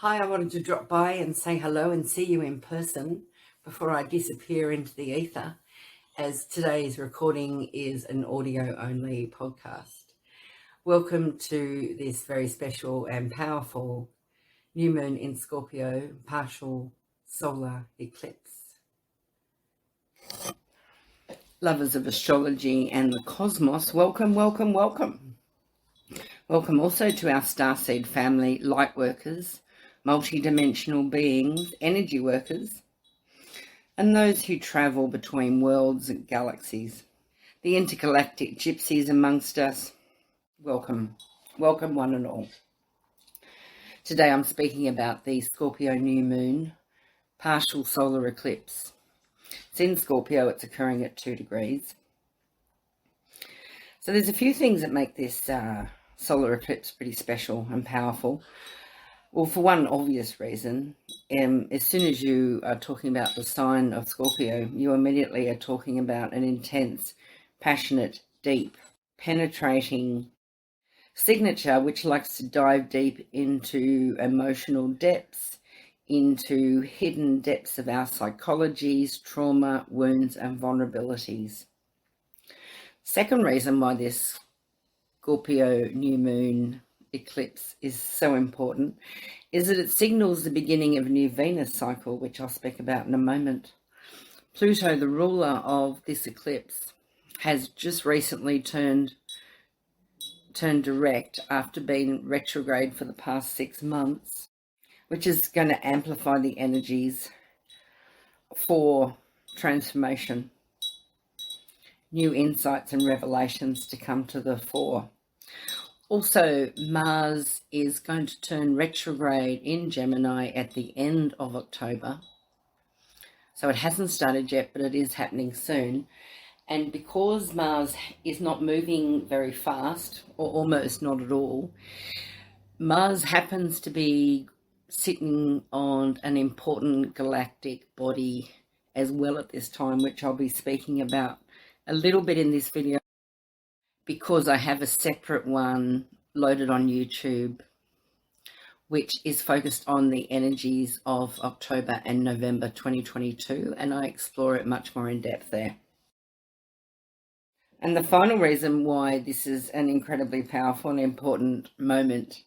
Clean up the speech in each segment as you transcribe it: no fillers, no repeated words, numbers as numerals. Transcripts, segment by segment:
Hi, I wanted to drop by and say hello and see you in person before I disappear into the ether, as today's recording is an audio-only podcast. Welcome to this very special and powerful new moon in Scorpio, partial solar eclipse. Lovers of astrology and the cosmos, welcome, welcome, welcome. Welcome also to our Starseed family, Lightworkers, multi-dimensional beings, energy workers, and those who travel between worlds and galaxies. The intergalactic gypsies amongst us, welcome. Welcome one and all. Today I'm speaking about the Scorpio new moon, partial solar eclipse. It's in Scorpio, it's occurring at 2 degrees. So there's a few things that make this solar eclipse pretty special and powerful. Well, for one obvious reason, as soon as you are talking about the sign of Scorpio, you immediately are talking about an intense, passionate, deep, penetrating signature which likes to dive deep into emotional depths, into hidden depths of our psychologies, trauma, wounds, and vulnerabilities. Second reason why this Scorpio new moon eclipse is so important is that it signals the beginning of a new Venus cycle, which I'll speak about in a moment. Pluto, the ruler of this eclipse, has just recently turned direct after being retrograde for the past 6 months, which is going to amplify the energies for transformation, new insights and revelations to come to the fore. Also, Mars is going to turn retrograde in Gemini at the end of October. So it hasn't started yet, but it is happening soon. And because Mars is not moving very fast, or almost not at all, Mars happens to be sitting on an important galactic body as well at this time, which I'll be speaking about a little bit in this video, because I have a separate one loaded on YouTube, which is focused on the energies of October and November 2022, and I explore it much more in depth there. And the final reason why this is an incredibly powerful and important moment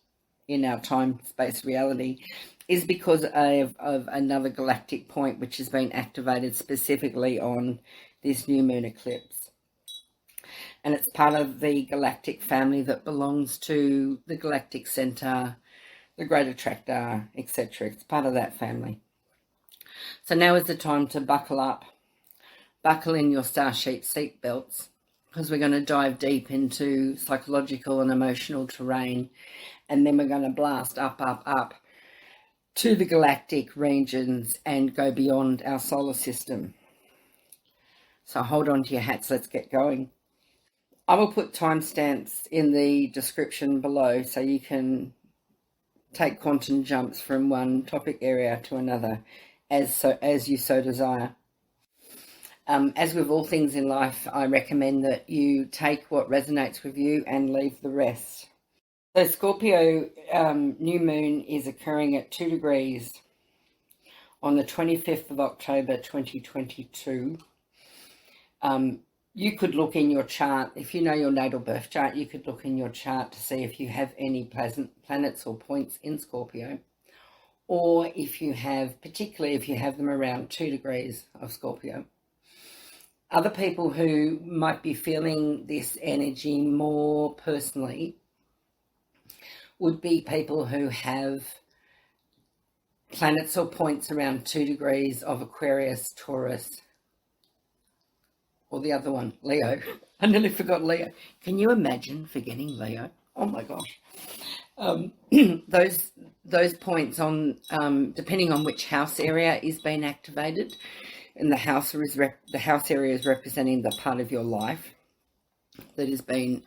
in our time-space reality is because of another galactic point which has been activated specifically on this new moon eclipse. And it's part of the galactic family that belongs to the Galactic Center, the Great Attractor, etc. It's part of that family. So now is the time to buckle up, buckle in your Starship seatbelts, because we're going to dive deep into psychological and emotional terrain, and then we're going to blast up, up, up to the galactic regions and go beyond our solar system. So hold on to your hats, let's get going. I will put timestamps in the description below so you can take quantum jumps from one topic area to another as you so desire. As with all things in life, I recommend that you take what resonates with you and leave the rest. So Scorpio new moon is occurring at 2 degrees on the 25th of October 2022. You could look in your chart, if you know your natal birth chart, you could look in your chart to see if you have any planets or points in Scorpio, or if you have, particularly if you have them around 2 degrees of Scorpio. Other people who might be feeling this energy more personally would be people who have planets or points around 2 degrees of Aquarius, Taurus, or the other one, Leo. I nearly forgot Leo. Can you imagine forgetting Leo? Oh my gosh. Those points on, depending on which house area is being activated, and the house area is representing the part of your life that is being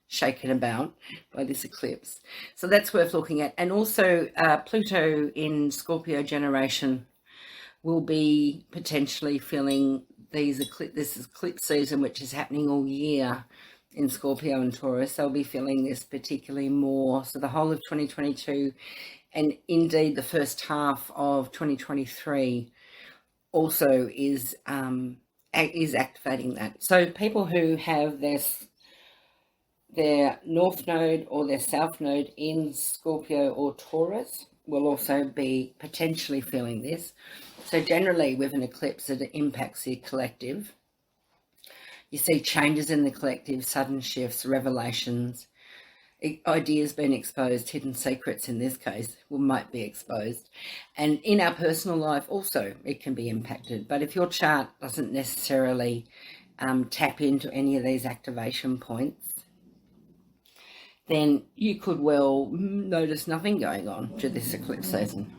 shaken about by this eclipse. So that's worth looking at. And also Pluto in Scorpio generation will be potentially feeling this eclipse season, which is happening all year in Scorpio and Taurus. They'll be feeling this particularly more. So the whole of 2022 And indeed, the first half of 2023 also is activating that. So people who have their North Node or their South Node in Scorpio or Taurus will also be potentially feeling this. So generally with an eclipse, it impacts the collective. You see changes in the collective, sudden shifts, revelations, ideas being exposed, hidden secrets in this case might be exposed. And in our personal life also it can be impacted. But if your chart doesn't necessarily tap into any of these activation points, then you could well notice nothing going on to this eclipse season.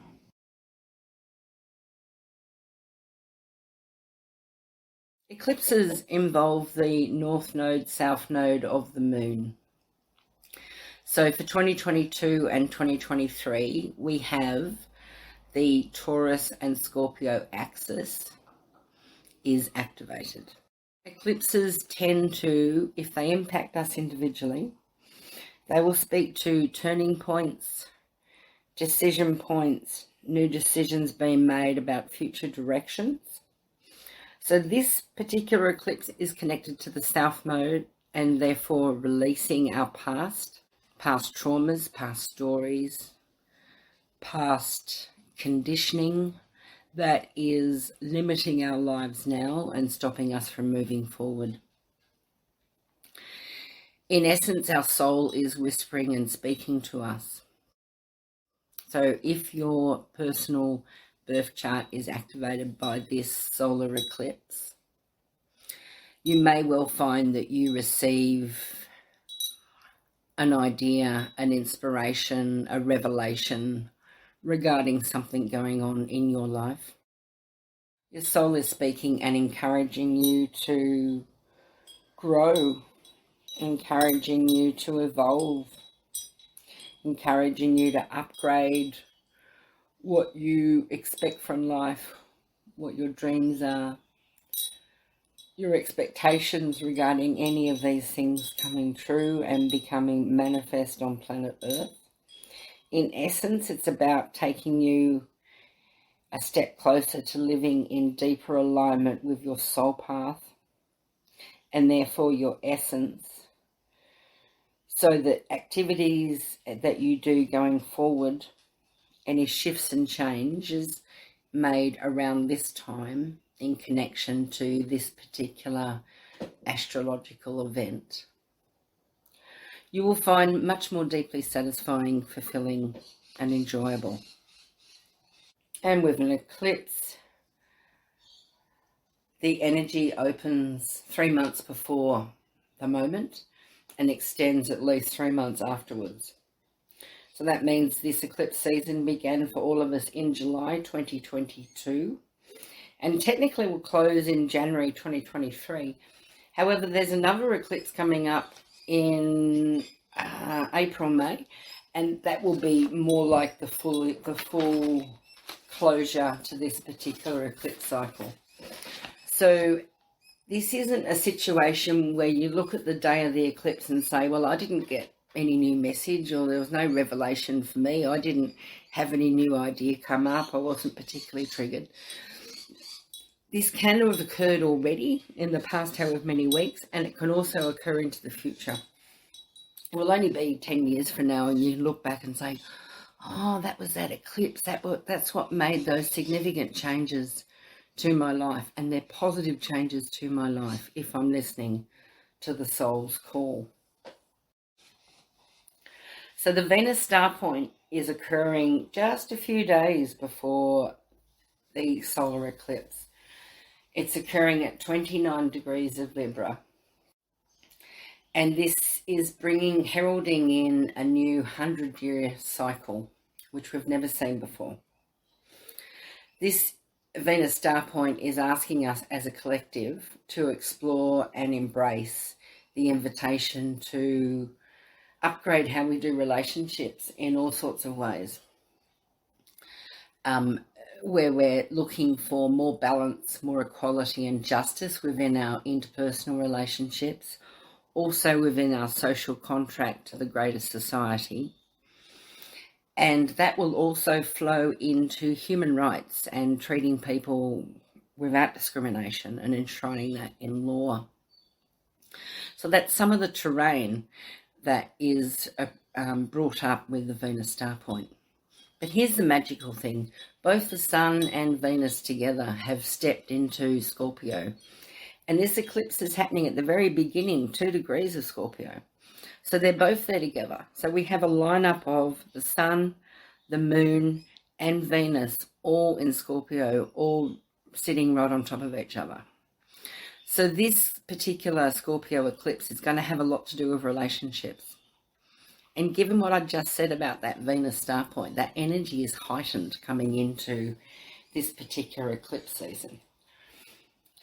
Eclipses involve the North Node, South Node of the Moon. So for 2022 and 2023, we have the Taurus and Scorpio axis is activated. Eclipses tend to, if they impact us individually, they will speak to turning points, decision points, new decisions being made about future directions. So this particular eclipse is connected to the South Node and therefore releasing our past traumas, past stories, past conditioning that is limiting our lives now and stopping us from moving forward. In essence, our soul is whispering and speaking to us. So if your personal birth chart is activated by this solar eclipse, you may well find that you receive an idea, an inspiration, a revelation regarding something going on in your life. Your soul is speaking and encouraging you to grow, encouraging you to evolve, encouraging you to upgrade what you expect from life, what your dreams are, your expectations regarding any of these things coming true and becoming manifest on planet Earth. In essence, it's about taking you a step closer to living in deeper alignment with your soul path and therefore your essence, so that activities that you do going forward, any shifts and changes made around this time in connection to this particular astrological event, you will find much more deeply satisfying, fulfilling and enjoyable. And with an eclipse, the energy opens 3 months before the moment and extends at least 3 months afterwards. So that means this eclipse season began for all of us in July 2022 and technically will close in January 2023. However, there's another eclipse coming up in April, May, and that will be more like the full closure to this particular eclipse cycle. So this isn't a situation where you look at the day of the eclipse and say, well, I didn't get any new message, or there was no revelation for me. I didn't have any new idea come up. I wasn't particularly triggered. This can have occurred already in the past however many weeks, and it can also occur into the future. It will only be 10 years from now and you look back and say, oh, that was that eclipse. That's what made those significant changes to my life, and they're positive changes to my life if I'm listening to the soul's call. So the Venus star point is occurring just a few days before the solar eclipse. It's occurring at 29 degrees of Libra. And this is heralding in a new 100-year cycle, which we've never seen before. This Venus star point is asking us as a collective to explore and embrace the invitation to upgrade how we do relationships in all sorts of ways, where we're looking for more balance, more equality and justice within our interpersonal relationships, also within our social contract to the greater society, And that will also flow into human rights and treating people without discrimination and enshrining that in law. So that's some of the terrain that is brought up with the Venus star point. But here's the magical thing. Both the Sun and Venus together have stepped into Scorpio. And this eclipse is happening at the very beginning, 2 degrees of Scorpio. So they're both there together. So we have a lineup of the Sun, the Moon, and Venus all in Scorpio, all sitting right on top of each other. So this particular Scorpio eclipse is going to have a lot to do with relationships. And given what I just said about that Venus star point, that energy is heightened coming into this particular eclipse season.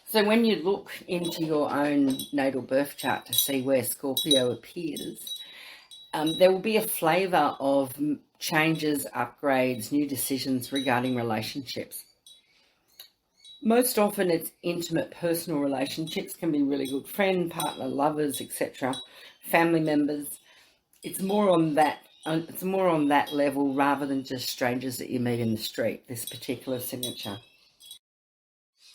So when you look into your own natal birth chart to see where Scorpio appears, there will be a flavour of changes, upgrades, new decisions regarding relationships. Most often it's intimate personal relationships, can be really good friend, partner, lovers, etc., family members. It's more on that level rather than just strangers that you meet in the street, this particular signature.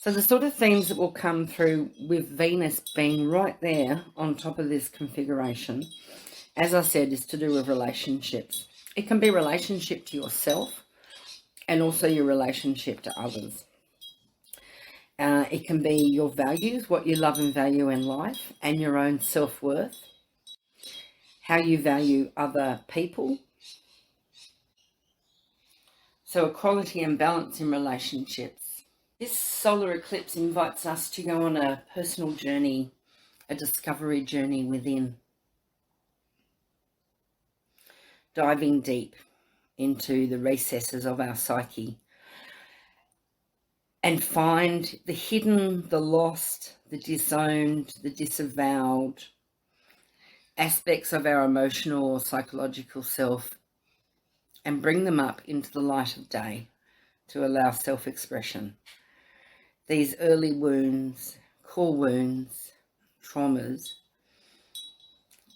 So the sort of themes that will come through with Venus being right there on top of this configuration, as I said, is to do with relationships. It can be relationship to yourself and also your relationship to others. It can be your values, what you love and value in life, and your own self-worth, how you value other people. So equality and balance in relationships. This solar eclipse invites us to go on a personal journey, a discovery journey within, diving deep into the recesses of our psyche and find the hidden, the lost, the disowned, the disavowed aspects of our emotional or psychological self and bring them up into the light of day to allow self-expression. These early wounds, core wounds, traumas,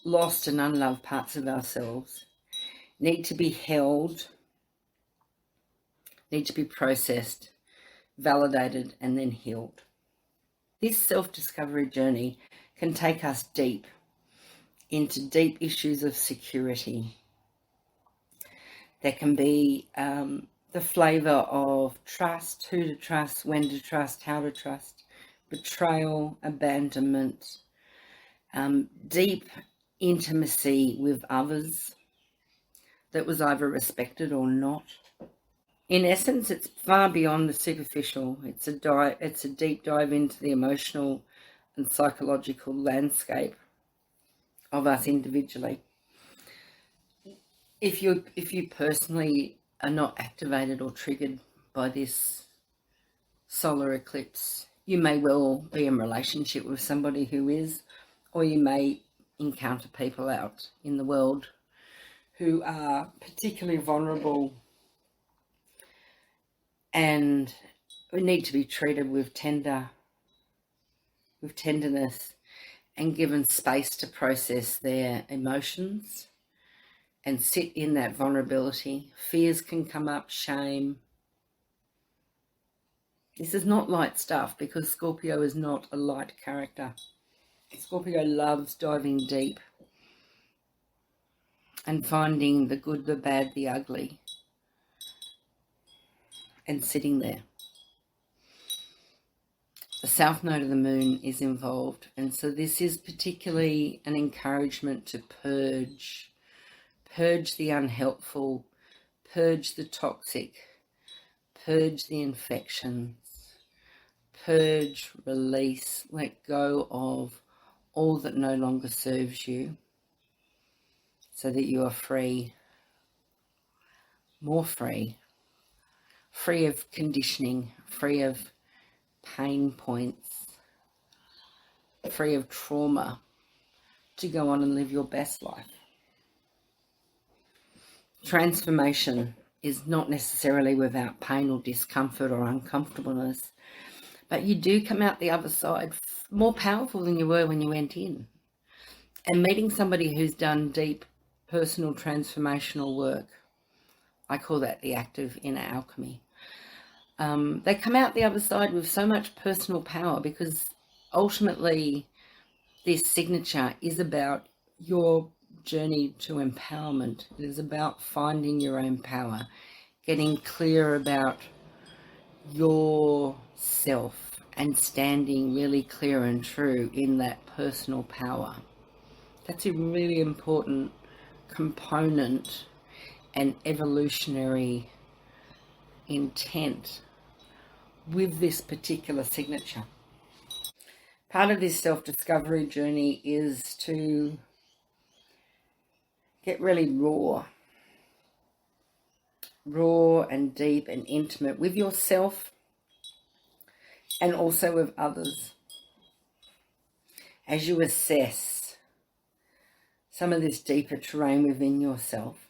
lost and unloved parts of ourselves need to be held, need to be processed, validated, and then healed. This self-discovery journey can take us deep into deep issues of security. There can be the flavour of trust, who to trust, when to trust, how to trust, betrayal, abandonment, deep intimacy with others that was either respected or not. In essence, it's far beyond the superficial. It's a deep dive into the emotional and psychological landscape of us individually. If you personally are not activated or triggered by this solar eclipse, you may well be in relationship with somebody who is, or you may encounter people out in the world who are particularly vulnerable and who need to be treated with tenderness and given space to process their emotions and sit in that vulnerability. Fears can come up, shame. This is not light stuff because Scorpio is not a light character. Scorpio loves diving deep and finding the good, the bad, the ugly, and sitting there. The south node of the moon is involved, and so this is particularly an encouragement to purge the unhelpful, purge the toxic, purge the infections, purge, release, let go of all that no longer serves you so that you are free, more free of conditioning, free of pain points, free of trauma, to go on and live your best life. Transformation is not necessarily without pain or discomfort or uncomfortableness, but you do come out the other side more powerful than you were when you went in. And meeting somebody who's done deep personal transformational work I call that the active inner alchemy. They come out the other side with so much personal power, because ultimately this signature is about your journey to empowerment. It is about finding your own power, getting clear about yourself and standing really clear and true in that personal power. That's a really important component and evolutionary intent with this particular signature. Part of this self-discovery journey is to get really raw and deep and intimate with yourself and also with others, as you assess some of this deeper terrain within yourself.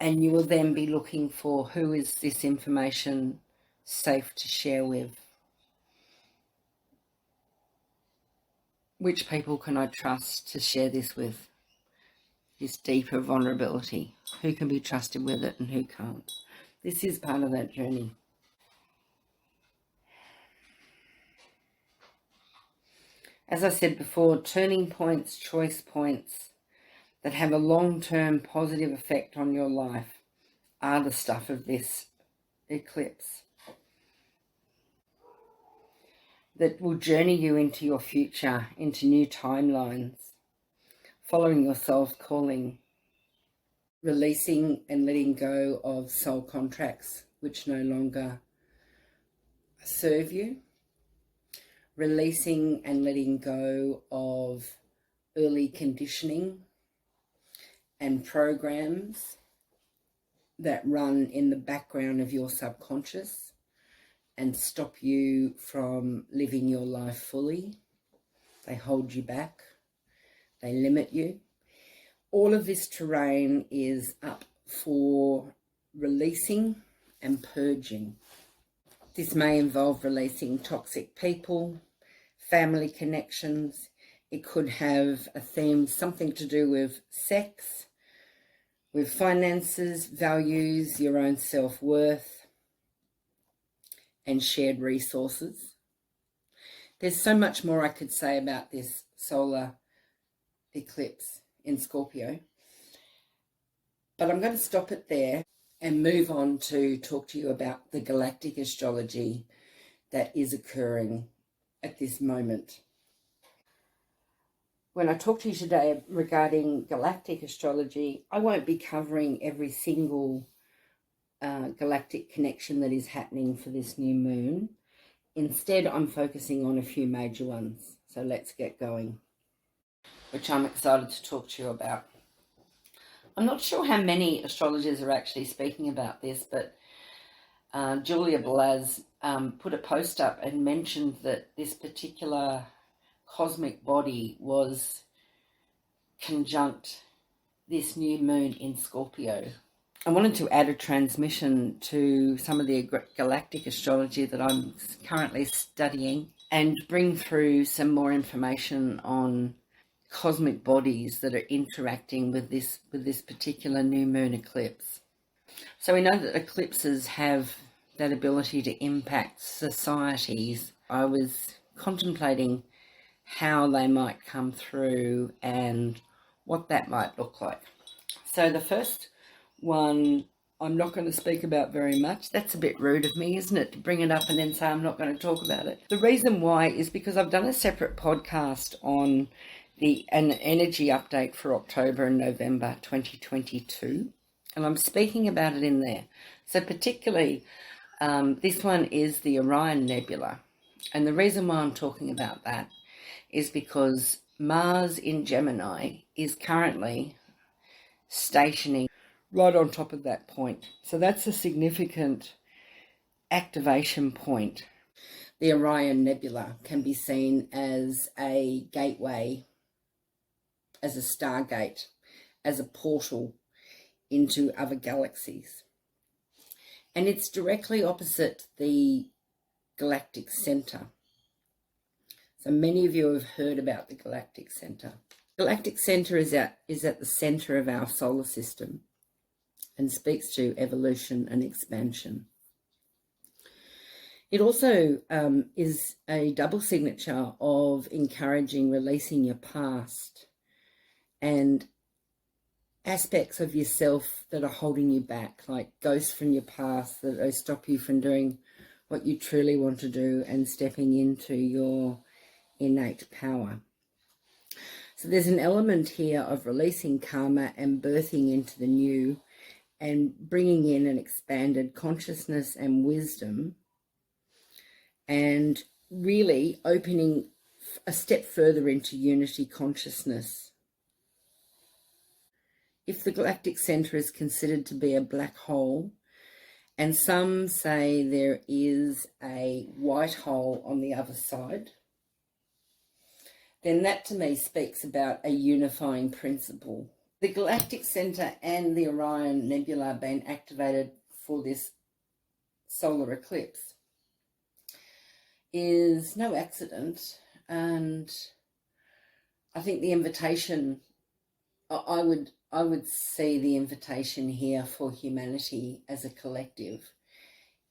And you will then be looking for, who is this information safe to share with? Which people can I trust to share this with? This deeper vulnerability. Who can be trusted with it and who can't? This is part of that journey. As I said before, turning points, choice points that have a long-term positive effect on your life are the stuff of this eclipse, that will journey you into your future, into new timelines, following your soul's calling, releasing and letting go of soul contracts which no longer serve you, releasing and letting go of early conditioning and programs that run in the background of your subconscious and stop you from living your life fully. They hold you back. They limit you. All of this terrain is up for releasing and purging. This may involve releasing toxic people, family connections. It could have a theme, something to do with sex, with finances, values, your own self-worth, and shared resources. There's so much more I could say about this solar eclipse in Scorpio, but I'm going to stop it there and move on to talk to you about the galactic astrology that is occurring at this moment. When I talk to you today regarding galactic astrology, I won't be covering every single galactic connection that is happening for this new moon. Instead, I'm focusing on a few major ones. So let's get going, which I'm excited to talk to you about. I'm not sure how many astrologers are actually speaking about this, but Julia Blaz put a post up and mentioned that this particular cosmic body was conjunct this new moon in Scorpio. I wanted to add a transmission to some of the galactic astrology that I'm currently studying and bring through some more information on cosmic bodies that are interacting with this particular new moon eclipse. So we know that eclipses have that ability to impact societies. I was contemplating how they might come through and what that might look like. So the first one I'm not going to speak about very much. That's a bit rude of me, isn't it, to bring it up and then say I'm not going to talk about it. The reason why is because I've done a separate podcast on an energy update for October and November 2022, and I'm speaking about it in there. So particularly this one is the Orion Nebula, and the reason why I'm talking about that is because Mars in Gemini is currently stationing right on top of that point. So that's a significant activation point. The Orion Nebula can be seen as a gateway, as a stargate, as a portal into other galaxies. And it's directly opposite the Galactic Center. So many of you have heard about the Galactic Center. Galactic Center is at the center of our solar system. and speaks to evolution and expansion. It also is a double signature of encouraging releasing your past and aspects of yourself that are holding you back, like ghosts from your past that stop you from doing what you truly want to do and stepping into your innate power. So there's an element here of releasing karma and birthing into the new and bringing in an expanded consciousness and wisdom, and really opening a step further into unity consciousness. If the Galactic Center is considered to be a black hole, and some say there is a white hole on the other side, then that to me speaks about a unifying principle. The Galactic Center and the Orion Nebula have been activated for this solar eclipse is no accident, and I think the invitation, I would see the invitation here for humanity as a collective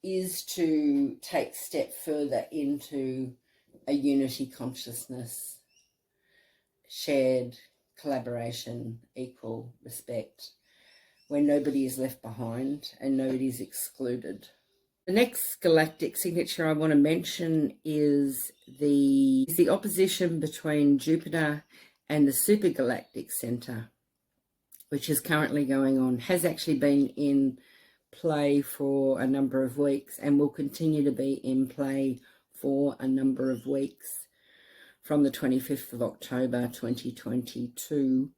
is to take a step further into a unity consciousness, shared collaboration, equal respect, where nobody is left behind and nobody is excluded. The next galactic signature I want to mention is the opposition between Jupiter and the Supergalactic Center, which is currently going on, has actually been in play for a number of weeks and will continue to be in play for a number of weeks from the 25th of October 2022.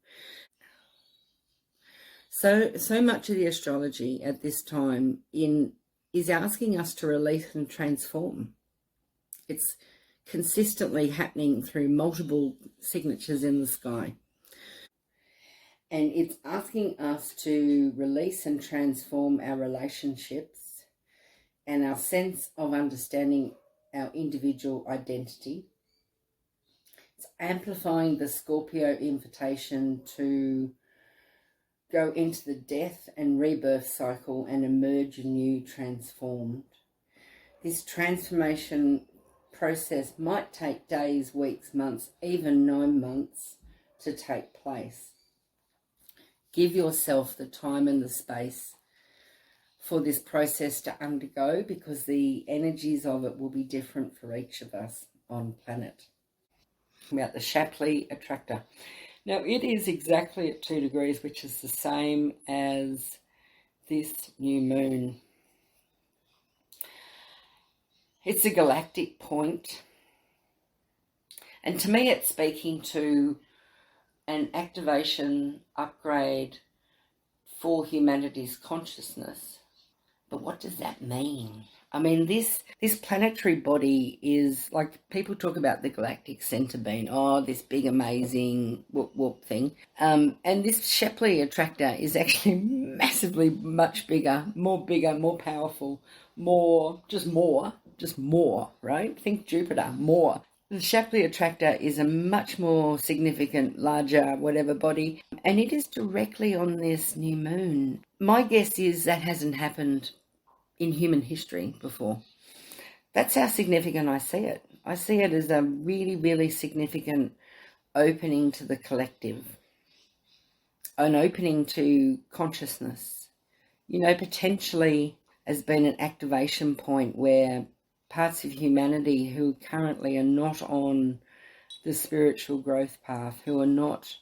So much of the astrology at this time is asking us to release and transform. It's consistently happening through multiple signatures in the sky. And it's asking us to release and transform our relationships and our sense of understanding our individual identity. It's amplifying the Scorpio invitation to go into the death and rebirth cycle and emerge anew transformed. This transformation process might take days, weeks, months, even 9 months to take place. Give yourself the time and the space for this process to undergo, because the energies of it will be different for each of us on planet. About the Shapley Attractor. Now, it is exactly at 2 degrees, which is the same as this new moon. It's a galactic point. And to me, it's speaking to an activation upgrade for humanity's consciousness. But what does that mean? I mean, this planetary body is, like, people talk about the Galactic Center being, this big, amazing whoop whoop thing. And this Shapley Attractor is actually massively much bigger, more powerful, just more, right? Think Jupiter, more. The Shapley Attractor is a much more significant, larger, whatever body, and it is directly on this new moon. My guess is that hasn't happened in human history before. That's how significant I see it. I see it as a really, really significant opening to the collective, an opening to consciousness. Potentially has been an activation point where parts of humanity who currently are not on the spiritual growth path, who are not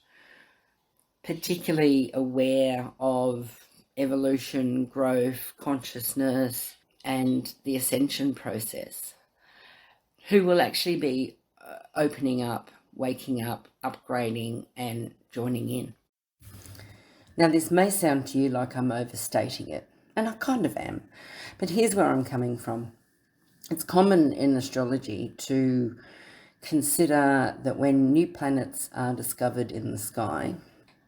particularly aware of evolution, growth, consciousness, and the ascension process, who will actually be opening up, waking up, upgrading, and joining in. Now, this may sound to you like I'm overstating it, and I kind of am, but here's where I'm coming from. It's common in astrology to consider that when new planets are discovered in the sky,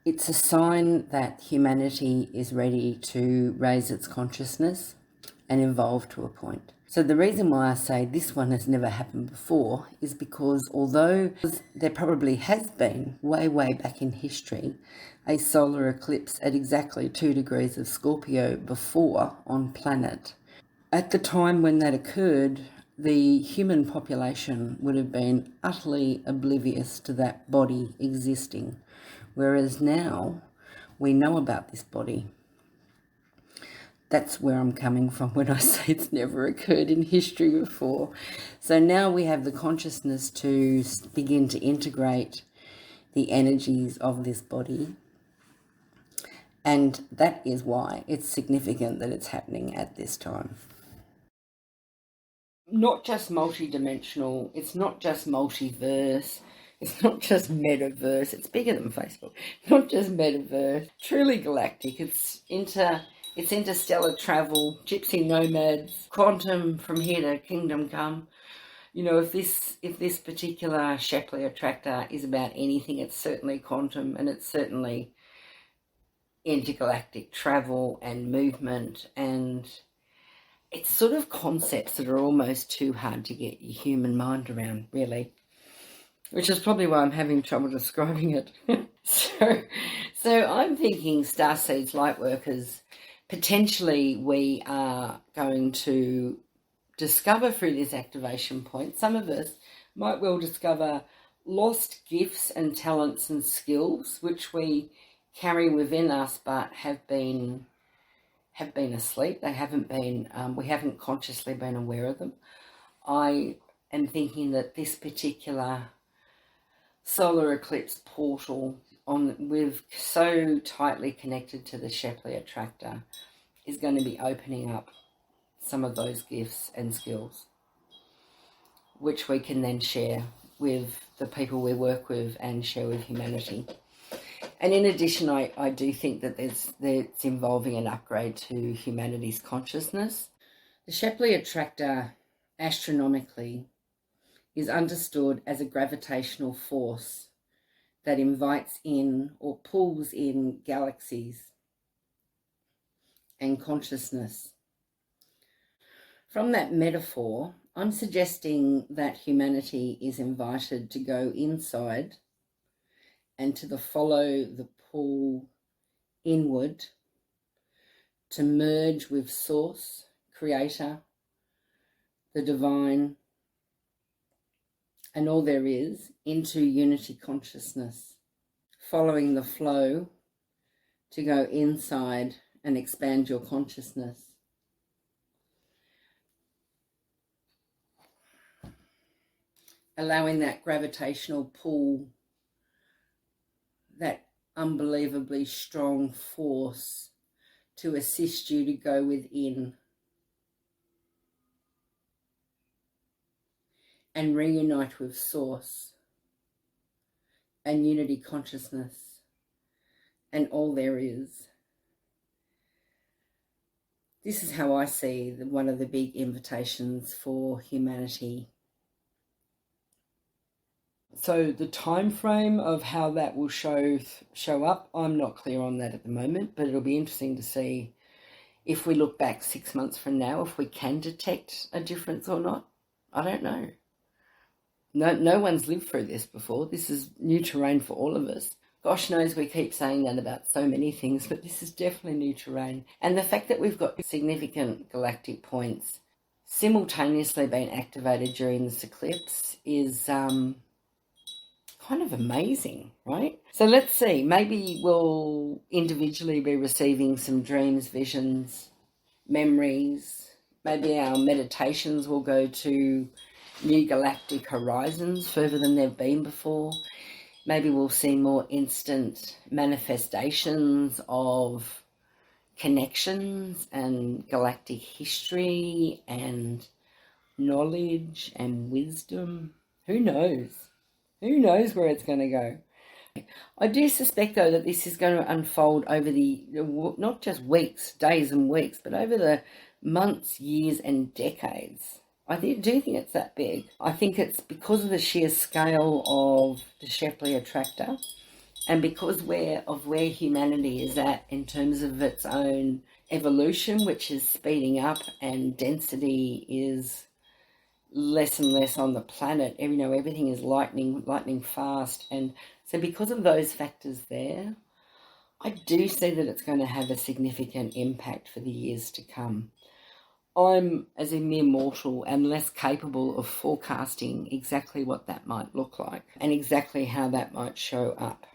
it's a sign that humanity is ready to raise its consciousness and evolve to a point. So the reason why I say this one has never happened before is because although there probably has been way back in history a solar eclipse at exactly 2 degrees of Scorpio before on planet, at the time when that occurred, the human population would have been utterly oblivious to that body existing, whereas now we know about this body. That's where I'm coming from when I say it's never occurred in history before. So now we have the consciousness to begin to integrate the energies of this body. And that is why it's significant that it's happening at this time. Not just multidimensional, it's not just multiverse, it's not just metaverse, it's bigger than Facebook. Not just metaverse, truly galactic. It's interstellar travel, gypsy nomads, quantum from here to kingdom come. You know, if this particular Shapley Attractor is about anything, it's certainly quantum, and it's certainly intergalactic travel and movement, and it's sort of concepts that are almost too hard to get your human mind around, really, which is probably why I'm having trouble describing it. So I'm thinking Starseeds, Lightworkers, potentially we are going to discover through this activation point, some of us might well discover lost gifts and talents and skills which we carry within us but have been asleep. They haven't been, we haven't consciously been aware of them. I am thinking that this particular solar eclipse portal we've so tightly connected to the Shapley Attractor is going to be opening up some of those gifts and skills, which we can then share with the people we work with and share with humanity. And in addition, I do think that it's involving an upgrade to humanity's consciousness. The Shapley Attractor, astronomically, is understood as a gravitational force that invites in or pulls in galaxies and consciousness. From that metaphor, I'm suggesting that humanity is invited to go inside and to follow the pull inward, to merge with Source, Creator, the Divine, and all there is, into unity consciousness, following the flow to go inside and expand your consciousness. Allowing that gravitational pull, that unbelievably strong force to assist you to go within and reunite with Source and unity consciousness and all there is. This is how I see one of the big invitations for humanity. So the time frame of how that will show up, I'm not clear on that at the moment, but it'll be interesting to see if we look back 6 months from now, if we can detect a difference or not. I don't know. No one's lived through this before. This is new terrain for all of us. Gosh knows we keep saying that about so many things, but this is definitely new terrain. And the fact that we've got significant galactic points simultaneously being activated during this eclipse is kind of amazing, right? So let's see, maybe we'll individually be receiving some dreams, visions, memories. Maybe our meditations will go to new galactic horizons further than they've been before. Maybe we'll see more instant manifestations of connections and galactic history and knowledge and wisdom. Who knows? Who knows where it's going to go? I do suspect, though, that this is going to unfold over not just weeks, days and weeks, but over the months, years and decades. I do think it's that big. I think it's because of the sheer scale of the Shapley Attractor and because of where humanity is at in terms of its own evolution, which is speeding up, and density is less and less on the planet. You know, everything is lightning fast. And so because of those factors there, I do see that it's going to have a significant impact for the years to come. I'm, as a mere mortal, am less capable of forecasting exactly what that might look like and exactly how that might show up.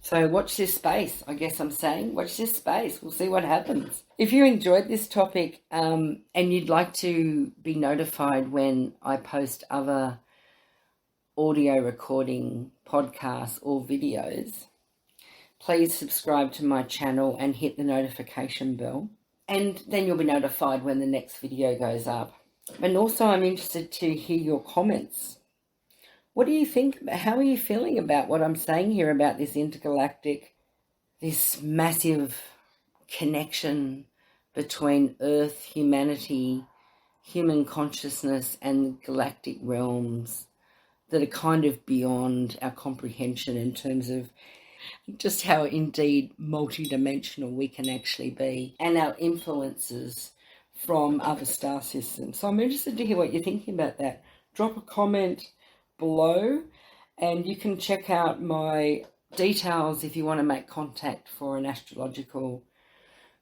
So watch this space, I guess I'm saying. Watch this space. We'll see what happens. If you enjoyed this topic and you'd like to be notified when I post other audio recording podcasts or videos, please subscribe to my channel and hit the notification bell. And then you'll be notified when the next video goes up. And also I'm interested to hear your comments. What do you think? How are you feeling about what I'm saying here about this intergalactic, this massive connection between Earth, humanity, human consciousness, and galactic realms that are kind of beyond our comprehension in terms of just how indeed multidimensional we can actually be, and our influences from other star systems. So I'm interested to hear what you're thinking about that. Drop a comment below, and you can check out my details if you want to make contact for an astrological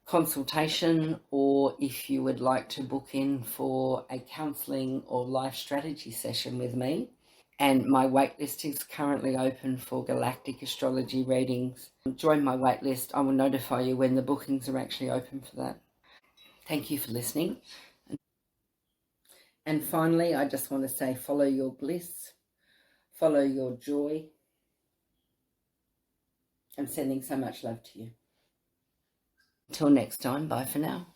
consultation, or if you would like to book in for a counselling or life strategy session with me. And my waitlist is currently open for Galactic Astrology readings. Join my waitlist. I will notify you when the bookings are actually open for that. Thank you for listening. And finally, I just want to say, follow your bliss, follow your joy. I'm sending so much love to you. Until next time, bye for now.